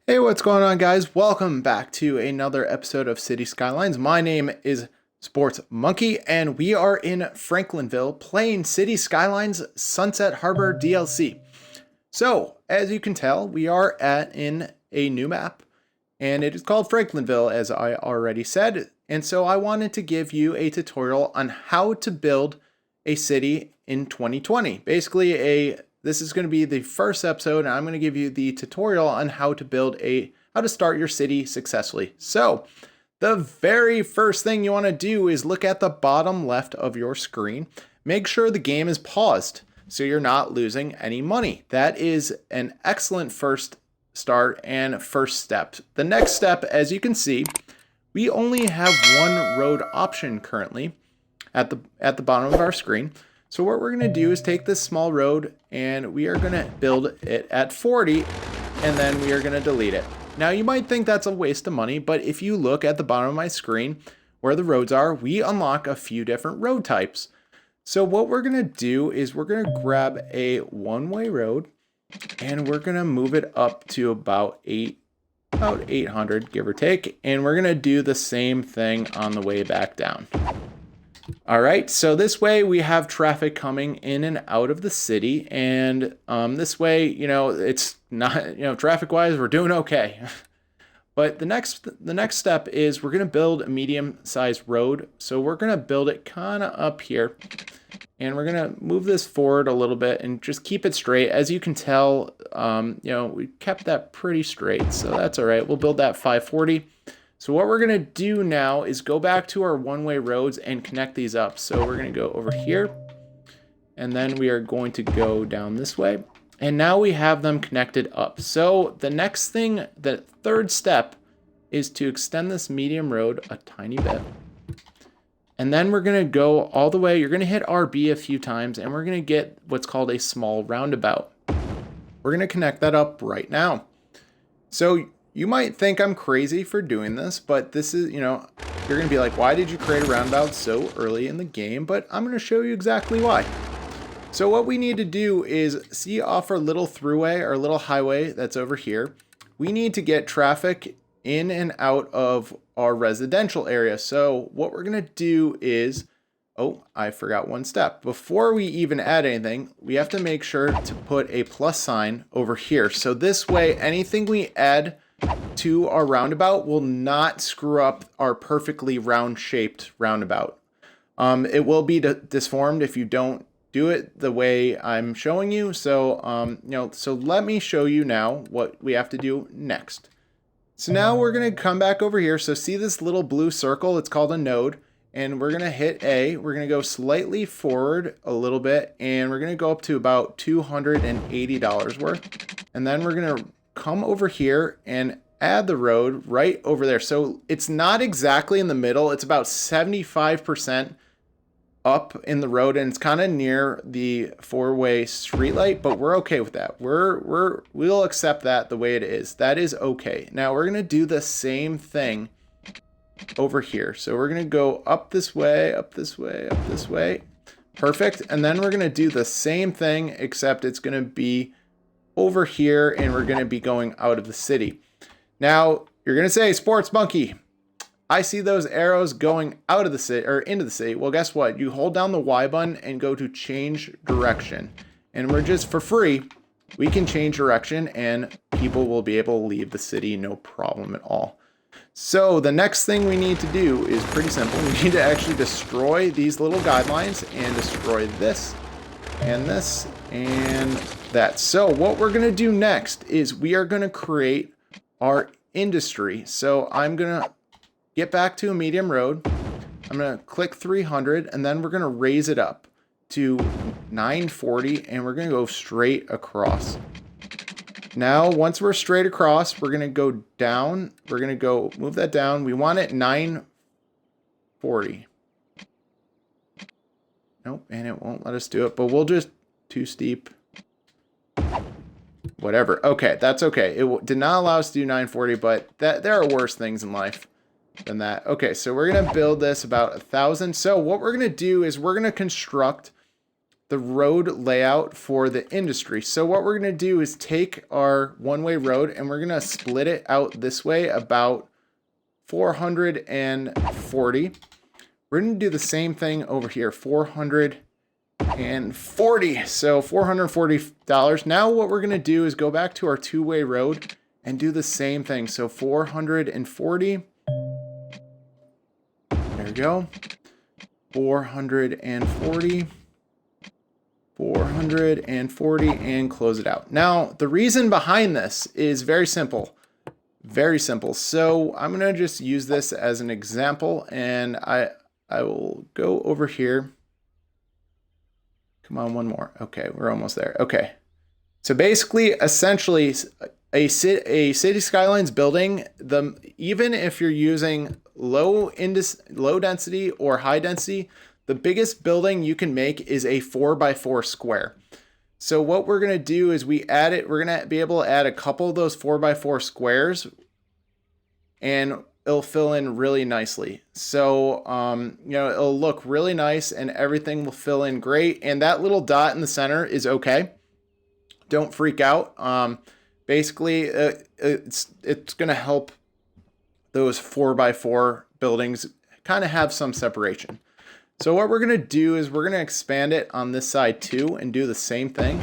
Hey, what's going on, guys? Welcome back to another episode of City Skylines. My name is Sports Monkey, and we are in Franklinville playing City Skylines Sunset Harbor DLC. So, as you can tell, we are in a new map, and it is called Franklinville, as I already said. And so I wanted to give you a tutorial on how to build a city in 2020. Basically, this is going to be the first episode, and I'm going to give you the tutorial on how to start your city successfully. So, the very first thing you want to do is look at the bottom left of your screen. Make sure the game is paused so you're not losing any money. That is an excellent first start and first step. The next step, as you can see, we only have one road option currently at the bottom of our screen. So what we're going to do is take this small road and we are going to build it at 40 and then we are going to delete it. Now you might think that's a waste of money, but if you look at the bottom of my screen where the roads are, we unlock a few different road types. So what we're going to do is we're going to grab a one-way road and we're going to move it up to about 800, give or take. And we're going to do the same thing on the way back down. All right, so this way we have traffic coming in and out of the city, and this way, it's not, traffic-wise, we're doing okay. But the next step is we're gonna build a medium-sized road. So we're gonna build it kind of up here, and we're gonna move this forward a little bit and just keep it straight. As you can tell, we kept that pretty straight, so that's all right. We'll build that 540. So what we're going to do now is go back to our one-way roads and connect these up. So we're going to go over here, and then we are going to go down this way. And now we have them connected up. So the third step is to extend this medium road a tiny bit. And then we're going to go all the way. You're going to hit RB a few times, and we're going to get what's called a small roundabout. We're going to connect that up right now. So you might think I'm crazy for doing this, but this is, you're going to be like, why did you create a roundabout so early in the game? But I'm going to show you exactly why. So what we need to do is see off our little throughway, our little highway that's over here. We need to get traffic in and out of our residential area. So what we're going to do is, oh, I forgot one step. Before we even add anything, we have to make sure to put a plus sign over here. So this way, anything we add to our roundabout will not screw up our perfectly round-shaped roundabout. It will be disformed if you don't do it the way I'm showing you. So, so let me show you now what we have to do next. So now we're going to come back over here. So see this little blue circle? It's called a node. And we're going to hit A. We're going to go slightly forward a little bit. And we're going to go up to about $280 worth. And then we're going to come over here and add the road right over there. So it's not exactly in the middle. It's about 75% up in the road, and it's kind of near the four-way streetlight, but we're okay with that. We'll accept that the way it is. That is okay. Now we're going to do the same thing over here. So we're going to go up this way, up this way, up this way. Perfect. And then we're going to do the same thing, except it's going to be over here, and we're going to be going out of the city. Now, you're going to say, Sports Monkey, I see those arrows going out of the city or into the city. Well, guess what? You hold down the Y button and go to change direction. And we're just for free. We can change direction and people will be able to leave the city no problem at all. So the next thing we need to do is pretty simple. We need to actually destroy these little guidelines and destroy this and this and that. So what we're going to do next is we are going to create our industry. So I'm going to get back to a medium road. I'm going to click 300 and then we're going to raise it up to 940 and we're going to go straight across. Now, once we're straight across, we're going to go down. We're going to go move that down. We want it 940. Nope, and it won't let us do it, but we'll just too steep. Whatever. Okay, that's okay. It did not allow us to do 940, but there are worse things in life than that. Okay, so we're going to build this about 1,000. So what we're going to do is we're going to construct the road layout for the industry. So what we're going to do is take our one-way road and we're going to split it out this way about 440. We're going to do the same thing over here, 440. So $440. Now what we're going to do is go back to our two-way road and do the same thing. So 440. There we go. 440. 440 and close it out. Now, the reason behind this is very simple. Very simple. So I'm going to just use this as an example, and I will go over here. Come on, one more. Okay, we're almost there. Okay. So basically, essentially, a city skylines building, even if you're using low density or high density, the biggest building you can make is a 4x4 square. So what we're going to do is we're going to be able to add a couple of those 4x4 squares, and it'll fill in really nicely. So, it'll look really nice and everything will fill in great. And that little dot in the center is okay. Don't freak out. Basically, it's going to help those 4x4 buildings kind of have some separation. So what we're going to do is we're going to expand it on this side too and do the same thing.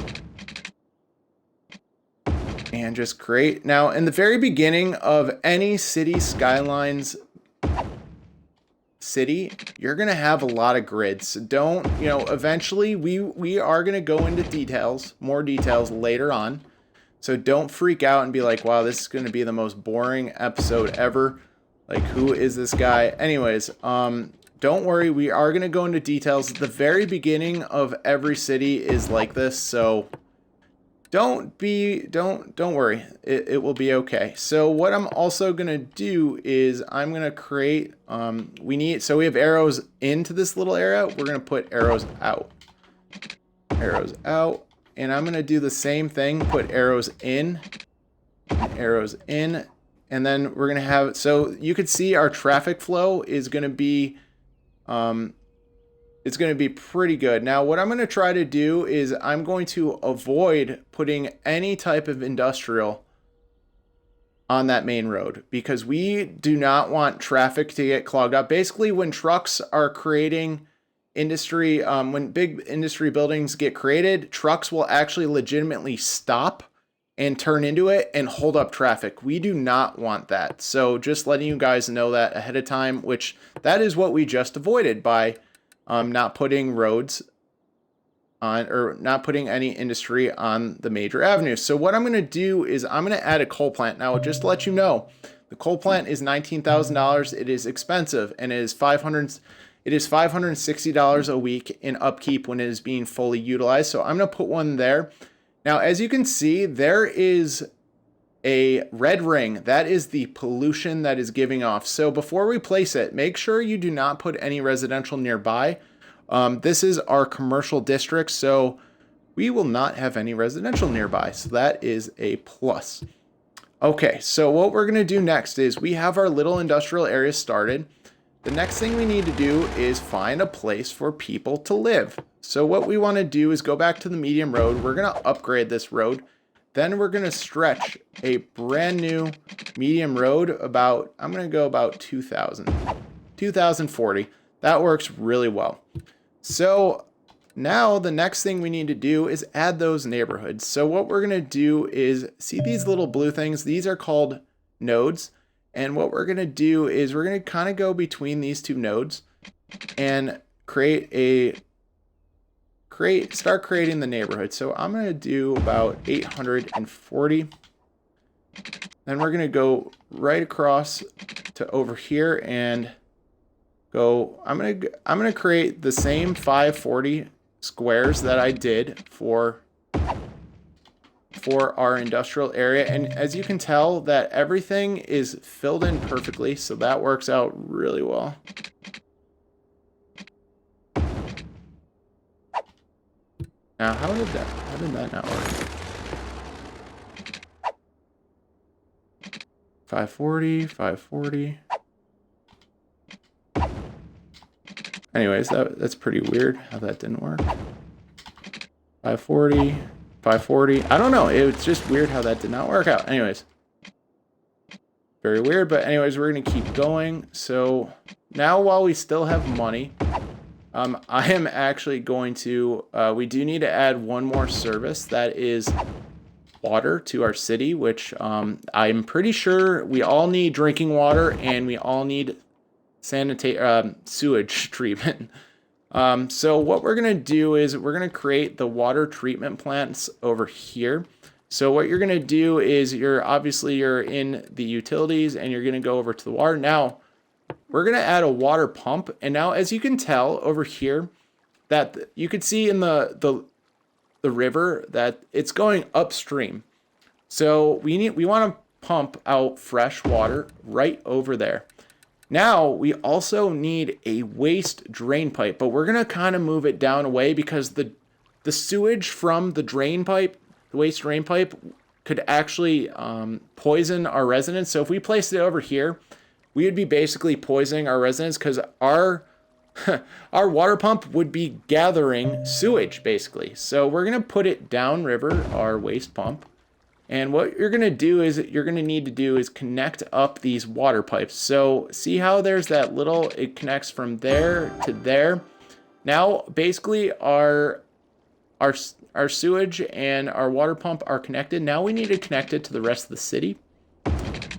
And just create. Now, in the very beginning of any city skylines city, you're going to have a lot of grids. So don't, eventually we are going to go into more details later on. So don't freak out and be like, wow, this is going to be the most boring episode ever. Like, who is this guy? Anyways, don't worry, we are going to go into details. The very beginning of every city is like this, so don't worry. It will be okay. So what I'm also going to do is I'm going to create, so we have arrows into this little area. We're going to put arrows out. Arrows out. And I'm going to do the same thing, put arrows in, and then we're going to have, so you could see our traffic flow is going to be, it's going to be pretty good. Now, what I'm going to try to do is I'm going to avoid putting any type of industrial on that main road because we do not want traffic to get clogged up. Basically, when trucks are creating industry, when big industry buildings get created, trucks will actually legitimately stop and turn into it and hold up traffic. We do not want that. So just letting you guys know that ahead of time, which that is what we just avoided by not putting roads on, or not putting any industry on the major avenues. So what I'm going to do is I'm going to add a coal plant. Now, just to let you know, the coal plant is $19,000. It is expensive, and it is $560 a week in upkeep when it is being fully utilized. So I'm going to put one there. Now, as you can see, there is a red ring. That is the pollution that is giving off. So before we place it, make sure you do not put any residential nearby. This is our commercial district, so we will not have any residential nearby. So that is a plus. Okay, so what we're going to do next is we have our little industrial area started. The next thing we need to do is find a place for people to live. So what we want to do is go back to the medium road. We're going to upgrade this road. Then we're going to stretch a brand new medium road about, I'm going to go about 2040. That works really well. So now the next thing we need to do is add those neighborhoods. So what we're going to do is see these little blue things. These are called nodes. And what we're going to do is we're going to kind of go between these two nodes and start creating the neighborhood. So I'm going to do about 840. Then we're going to go right across to over here and go, I'm going to create the same 540 squares that I did for our industrial area. And as you can tell, that everything is filled in perfectly. So that works out really well. Now, how did that not work? 540. Anyways, that's pretty weird how that didn't work. 540, 540. I don't know. It's just weird how that did not work out. Anyways, very weird. But anyways, we're going to keep going. So now while we still have money, I am actually going to, we do need to add one more service that is water to our city, which I'm pretty sure we all need drinking water and we all need sewage treatment. So what we're going to do is we're going to create the water treatment plants over here. So what you're going to do is you're in the utilities and you're going to go over to the water. Now we're going to add a water pump. And now as you can tell over here that you could see in the river that it's going upstream. So we want to pump out fresh water right over there. Now we also need a waste drain pipe, but we're going to kind of move it down away because the sewage from the drain pipe, the waste drain pipe, could actually poison our residents. So if we placed it over here, we would be basically poisoning our residents because our water pump would be gathering sewage basically. So we're going to put it downriver, our waste pump. And what you're going to do is need to connect up these water pipes. So see how there's that little, it connects from there to there. Now, basically our sewage and our water pump are connected. Now we need to connect it to the rest of the city.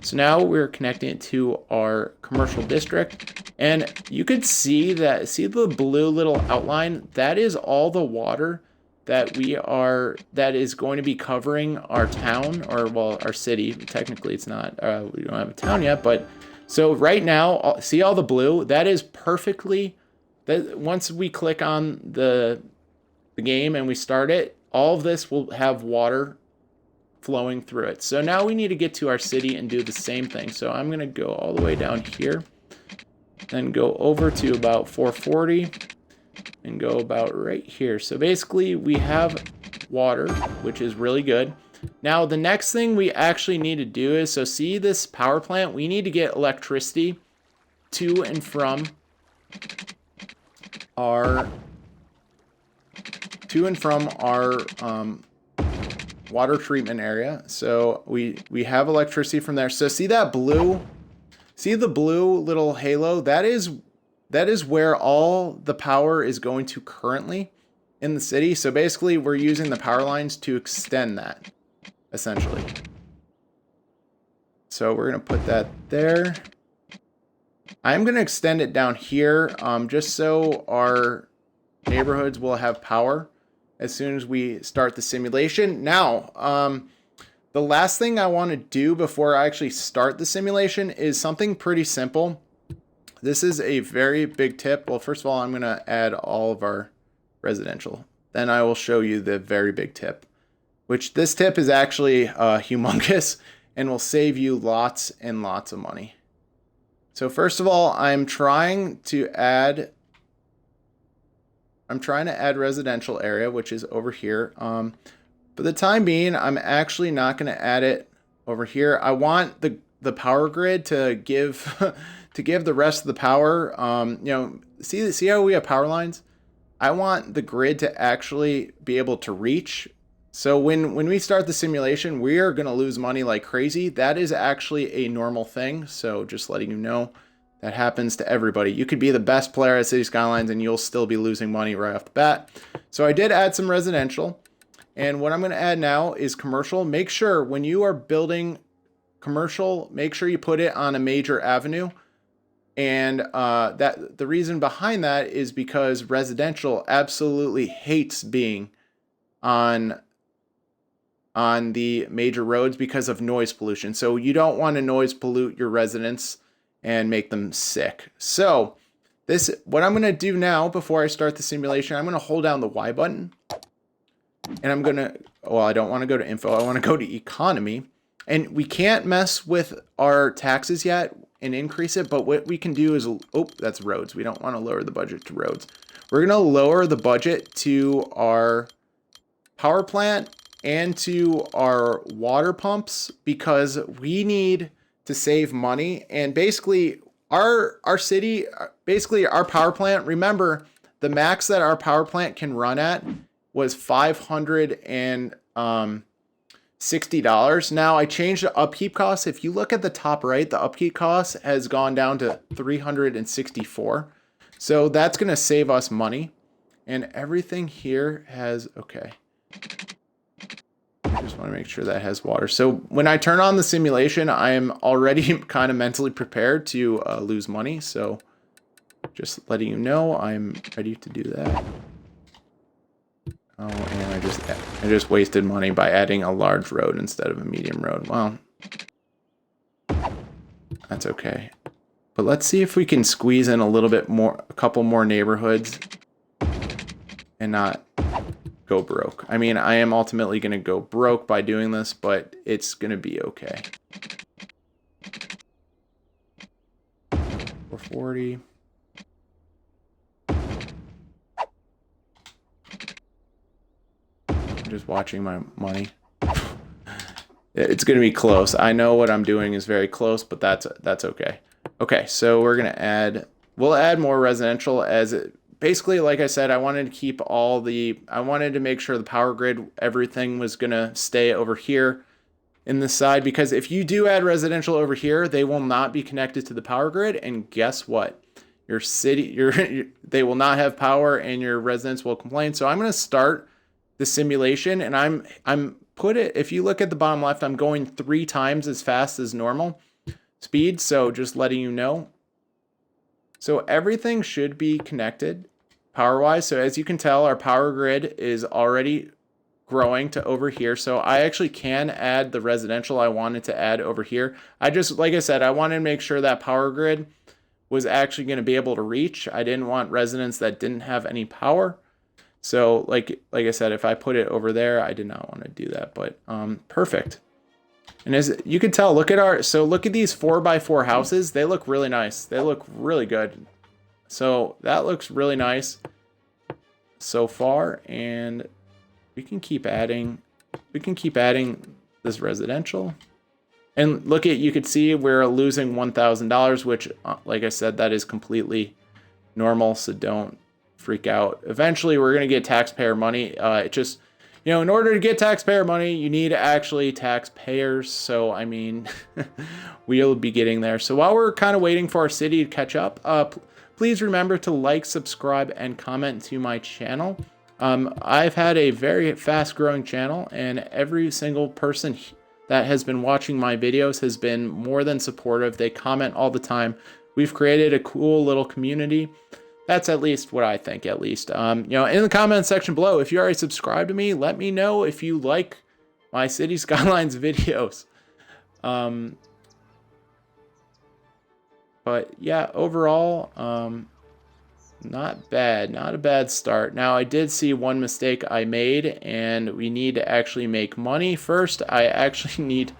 So now we're connecting it to our commercial district. And you could see the blue little outline, that is all the water that is going to be covering our town, or well, our city. Technically it's not, we don't have a town yet, but so right now, see all the blue? That is perfectly, that once we click on the game and we start it, all of this will have water flowing through it. So now we need to get to our city and do the same thing. So I'm gonna go all the way down here, then go over to about 440, and go about right here. So basically we have water, which is really good. Now the next thing we actually need to do is, so see this power plant, we need to get electricity to and from our water treatment area. So we have electricity from there. So see that blue, see the blue little halo? That is where all the power is going to currently in the city. So basically we're using the power lines to extend that, essentially. So we're going to put that there. I'm going to extend it down here, just so our neighborhoods will have power as soon as we start the simulation. Now, the last thing I want to do before I actually start the simulation is something pretty simple. This is a very big tip. Well, first of all, I'm going to add all of our residential. Then I will show you the very big tip, which this tip is actually humongous and will save you lots and lots of money. So first of all, I'm trying to add residential area, which is over here. For the time being, I'm actually not going to add it over here. I want the power grid to give to give the rest of the power. See how we have power lines? I want the grid to actually be able to reach. So when we start the simulation, we are going to lose money like crazy. That is actually a normal thing. So just letting you know, that happens to everybody. You could be the best player at City Skylines and you'll still be losing money right off the bat. So I did add some residential. And what I'm going to add now is commercial. Make sure when you are building commercial, make sure you put it on a major avenue. And that the reason behind that is because residential absolutely hates being on the major roads because of noise pollution. So you don't want to noise pollute your residents and make them sick. So what I'm going to do now before I start the simulation, I'm going to hold down the Y button. And I'm going to, well, I don't want to go to info. I want to go to economy. And we can't mess with our taxes yet and increase it. But what we can do is, oh, that's roads. We don't want to lower the budget to roads. We're going to lower the budget to our power plant and to our water pumps because we need to save money. And basically our city, basically our power plant, remember the max that our power plant can run at was $560. Now I changed the upkeep cost. If you look at the top right, the upkeep cost has gone down to 364. So that's going to save us money. And everything here has, okay. I just want to make sure that has water. So when I turn on the simulation, I am already kind of mentally prepared to lose money. So just letting you know, I'm ready to do that. Oh, and I just wasted money by adding a large road instead of a medium road. Well, that's okay. But let's see if we can squeeze in a little bit more, a couple more neighborhoods and not go broke. I mean, I am ultimately going to go broke by doing this, but it's going to be okay. 440. I'm just watching my money. It's going to be close. I know what I'm doing is very close, but that's okay. Okay, so we're going to add, we'll add more residential as it, basically, like I said, I wanted to keep I wanted to make sure the power grid, everything was going to stay over here in this side, because if you do add residential over here, they will not be connected to the power grid. And guess what? Your city, they will not have power and your residents will complain. So I'm going to start the simulation, and if you look at the bottom left, I'm going 3 times as fast as normal speed. So just letting you know. So everything should be connected power-wise. So as you can tell, our power grid is already growing to over here. So I actually can add the residential I wanted to add over here. Like I said, I wanted to make sure that power grid was actually going to be able to reach. I didn't want residents that didn't have any power. So like I said, if I put it over there, I did not want to do that, but perfect. And as you can tell, look at these 4x4 houses. They look really nice. They look really good. So that looks really nice so far. And we can keep adding this residential. And you could see we're losing $1,000, which, like I said, that is completely normal. So don't freak out. Eventually, we're going to get taxpayer money. It just, in order to get taxpayer money, you need actually taxpayers. So, I mean, we'll be getting there. So while we're kind of waiting for our city to catch up, please remember to like, subscribe, and comment to my channel. I've had a very fast growing channel, and every single person that has been watching my videos has been more than supportive. They comment all the time. We've created a cool little community. That's at least what I think, at least. In the comment section below, if you already subscribed to me, let me know if you like my City Skylines videos. But yeah, overall, not bad. Not a bad start. Now, I did see one mistake I made, and we need to actually make money. First, I actually need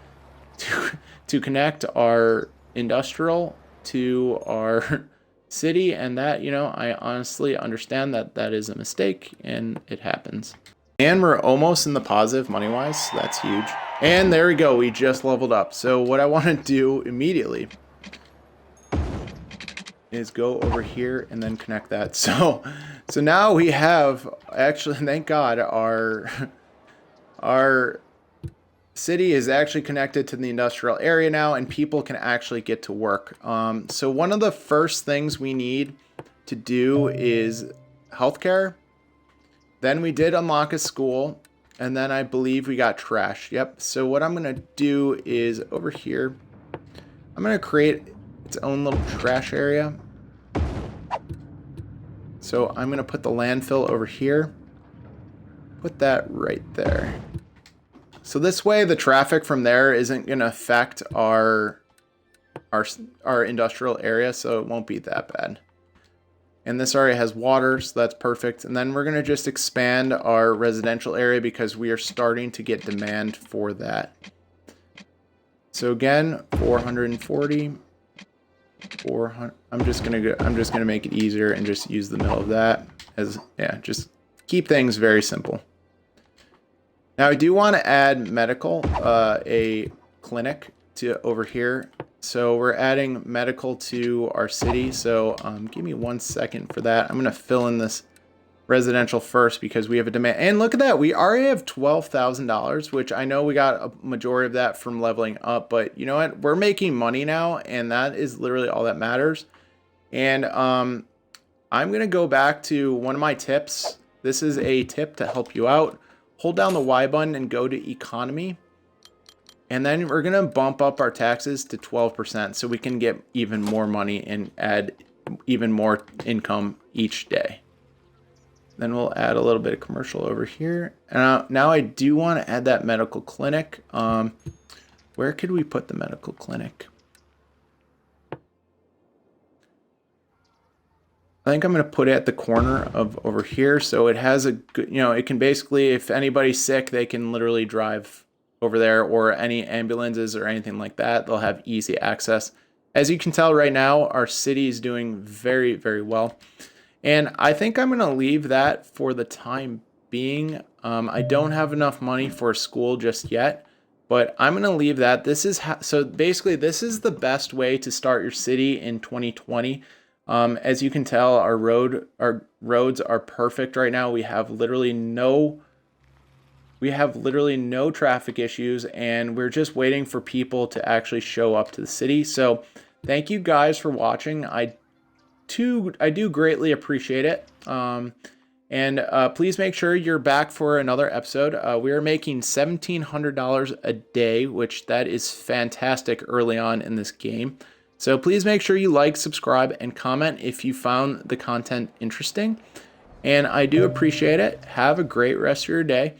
to connect our industrial to our city, and that, I honestly understand that is a mistake, and it happens. And we're almost in the positive money-wise, so that's huge. And there we go, we just leveled up. So what I want to do immediately is go over here and then connect that. So now we have, actually, thank God, our city is actually connected to the industrial area now, and people can actually get to work. So one of the first things we need to do is healthcare. Then we did unlock a school, and then I believe we got trash. Yep. So what I'm going to do is over here, I'm going to create its own little trash area. So I'm going to put the landfill over here. Put that right there. So this way, the traffic from there isn't going to affect our industrial area, so it won't be that bad. And this area has water, so that's perfect. And then we're going to just expand our residential area because we are starting to get demand for that. So again, 440, 400. I'm just gonna make it easier and just use the middle of that just keep things very simple. Now I do want to add medical, a clinic to over here. So we're adding medical to our city. So give me 1 second for that. I'm gonna fill in this residential first because we have a demand. And look at that, we already have $12,000, which I know we got a majority of that from leveling up, but you know what? We're making money now, and that is literally all that matters. And I'm gonna go back to one of my tips. This is a tip to help you out. Hold down the Y button and go to economy. And then we're gonna bump up our taxes to 12% so we can get even more money and add even more income each day. Then we'll add a little bit of commercial over here. And now I do want to add that medical clinic. Where could we put the medical clinic? I think I'm going to put it at the corner of over here. So it has a good, you know, it can basically, if anybody's sick, they can literally drive over there, or any ambulances or anything like that. They'll have easy access. As you can tell right now, our city is doing very, very well. And I think I'm going to leave that for the time being. I don't have enough money for school just yet, but I'm going to leave that. This is so basically this is the best way to start your city in 2020. As you can tell, our roads are perfect right now. We have literally no traffic issues, and we're just waiting for people to actually show up to the city. So thank you guys for watching. I do greatly appreciate it. Please make sure you're back for another episode. We are making $1,700 a day, which that is fantastic early on in this game. So please make sure you like, subscribe, and comment if you found the content interesting. And I do appreciate it. Have a great rest of your day.